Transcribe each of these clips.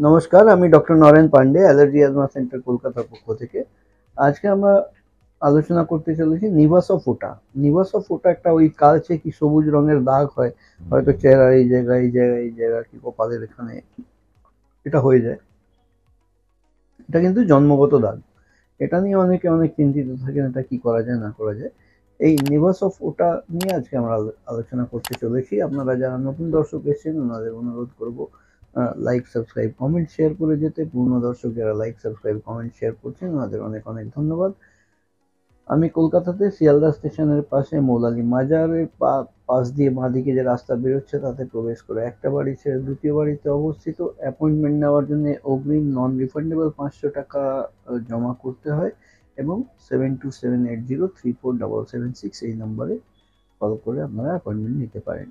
নমস্কার, আমি doctor Naren Pandey, allergy asthma centre কলকাতার পক্ষ থেকে। আজকে আমরা আলোচনা করতে চলেছি নিভাস অফ ওটা। নিভাস অফ ওটা একটা ওই কালচে কি সবুজ রঙের দাগ হয়, হয়তো চেহারা এই জায়গায় এই জায়গায় এই জায়গা কি কপালের এখানে, এটা হয়ে যায়। এটা কিন্তু জন্মগত দাগ। এটা নিয়ে অনেকে অনেক চিন্তিত থাকেন, এটা কি করা যায় না করা যায়। এই নিভাস অফ ওটা নিয়ে আজকে আমরা আলোচনা করতে চলেছি। আপনারা যারা নতুন দর্শক এসেছেন ওনাদের অনুরোধ করব লাইক সাবস্ক্রাইব কমেন্ট শেয়ার করে যেতে। পুরনো দর্শক যারা লাইক সাবস্ক্রাইব কমেন্ট শেয়ার করছেন ওনাদের অনেক অনেক ধন্যবাদ। আমি কলকাতাতে শিয়ালদা স্টেশনের পাশে মৌলালী মাজারের পাশ দিয়ে বাঁদিকে যে রাস্তা বেরোচ্ছে তাতে প্রবেশ করে একটা বাড়ি ছেড়ে দ্বিতীয় বাড়িতে অবস্থিত। অ্যাপয়েন্টমেন্ট নেওয়ার জন্য অগ্রিম নন রিফান্ডেবল 500 টাকা জমা করতে হয় এবং 7278034776 এই নম্বরে কল করে আপনারা অ্যাপয়েন্টমেন্ট নিতে পারেন।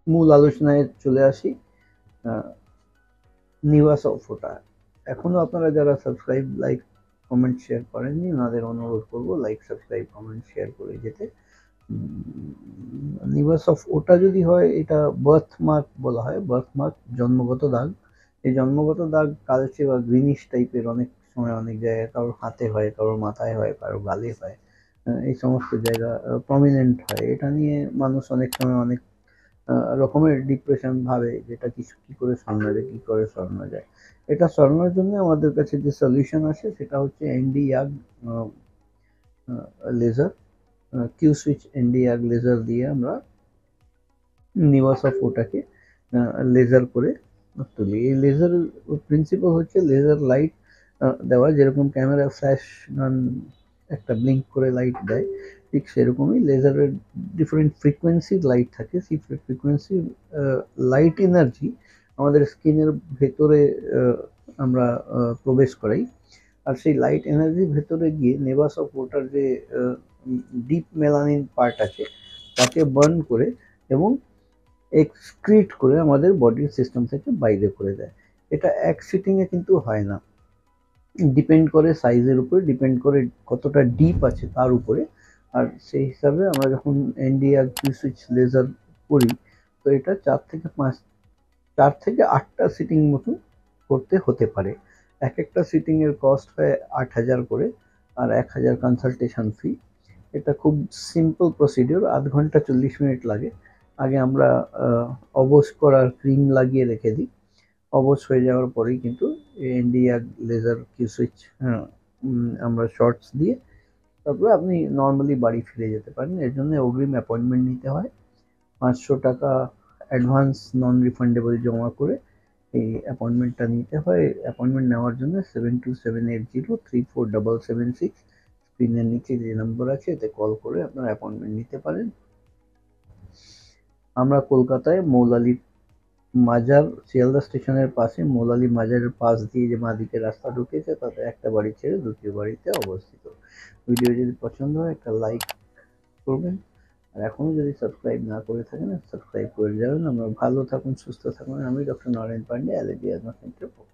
মূল আলোচনায় চলে আসি। নিভাস অফ ওটা এখনো আপনারা যারা সাবস্ক্রাইব লাইক কমেন্ট শেয়ার করেননি ওনাদের অনুরোধ করব লাইক সাবস্ক্রাইব কমেন্ট শেয়ার করে যেতে। নিভাস অফ ওটা যদি হয়, এটা বার্থ মার্ক বলা হয়। বার্থ মার্ক জন্মগত দাগ। এই জন্মগত দাগ কালচে বা গ্রিনিশ টাইপের, অনেক সময় অনেক জায়গায় কারোর হাতে হয়, কারোর মাথায় হয়, কারোর গালে হয়। এই সমস্ত জায়গা প্রমিনেন্ট হয়। এটা নিয়ে মানুষ অনেক সময় অনেক রকমের ডিপ্রেশন ভাবে, যেটা কিছু কি করে সামনে যায়, কি করে সরানো যায়। এটা সরানোর জন্য আমাদের কাছে যে সলিউশন আছে সেটা হচ্ছে ND YAG laser. Q switch ND YAG laser দিয়ে আমরা নিভাস অফ ওটাকে লেজার করে তুলি। এই লেজার প্রিন্সিপাল হচ্ছে লেজার লাইট দেওয়া, যেরকম ক্যামেরা ফ্ল্যাশ গান একটা ব্লিঙ্ক করে লাইট দেয়, ঠিক সেরকমই লেজারের ডিফারেন্ট ফ্রিকোয়েন্সির লাইট থাকে। সেই ফ্রিকোয়েন্সির লাইট এনার্জি আমাদের স্কিনের ভেতরে আমরা প্রবেশ করাই। আর সেই লাইট এনার্জির ভেতরে গিয়ে নেভাস অফ ওয়াটার যে ডিপ মেলানিন পার্ট আছে তাকে বার্ন করে এবং এক্সক্রিট করে আমাদের বডির সিস্টেম থেকে বাইরে করে দেয়। এটা এক সিটিংয়ে কিন্তু হয় না, ডিপেন্ড করে সাইজের উপরে, ডিপেন্ড করে কতটা ডিপ আছে তার উপরে। আর সেই হিসাবে আমরা যখন এনডিআর কিউ সুইচ লেজার করি, তো এটা 4 থেকে 8টা সিটিং মতন করতে হতে পারে। এক একটা সিটিংয়ের কস্ট হয় 8,000 করে, আর 1,000 কনসালটেশন ফি। এটা খুব সিম্পল প্রসিডিওর, 1/2 ঘন্টা 40 মিনিট লাগে। আগে আমরা অবশ করার ক্রিম লাগিয়ে রেখে দিই। অবশ হয়ে যাওয়ার পরেই কিন্তু এনডিআর লেজার কিউ সুইচ আমরা শর্টস দিয়ে তারপরে আপনি নর্মালি বাড়ি ফিরে যেতে পারেন। এর জন্য অগ্রিম অ্যাপয়েন্টমেন্ট নিতে হয়। 500 টাকা অ্যাডভান্স নন রিফান্ডেবল জমা করে এই অ্যাপয়েন্টমেন্টটা নিতে হয়। অ্যাপয়েন্টমেন্ট নেওয়ার জন্য 7278034776 স্ক্রিনের নিচে যে নম্বর আছে এতে কল করে আপনার অ্যাপয়েন্টমেন্ট নিতে পারেন। আমরা কলকাতায় মৌলালী মাজার, শিয়ালদা স্টেশনের পাশে মৌলালী মাজারের পাশ দিয়ে যে বাঁদিকে রাস্তা ঢুকেছে তাতে একটা বাড়ি ছেড়ে দ্বিতীয় বাড়িতে অবস্থিত। ভিডিও যদি পছন্দ হয় একটা লাইক করবেন, আর এখনো যদি সাবস্ক্রাইব না করে থাকেন সাবস্ক্রাইব করে যাবেন। আমরা ভালো থাকুন, সুস্থ থাকুন। আমি doctor Naren Pandey, allergy asthma centre পক্ষ।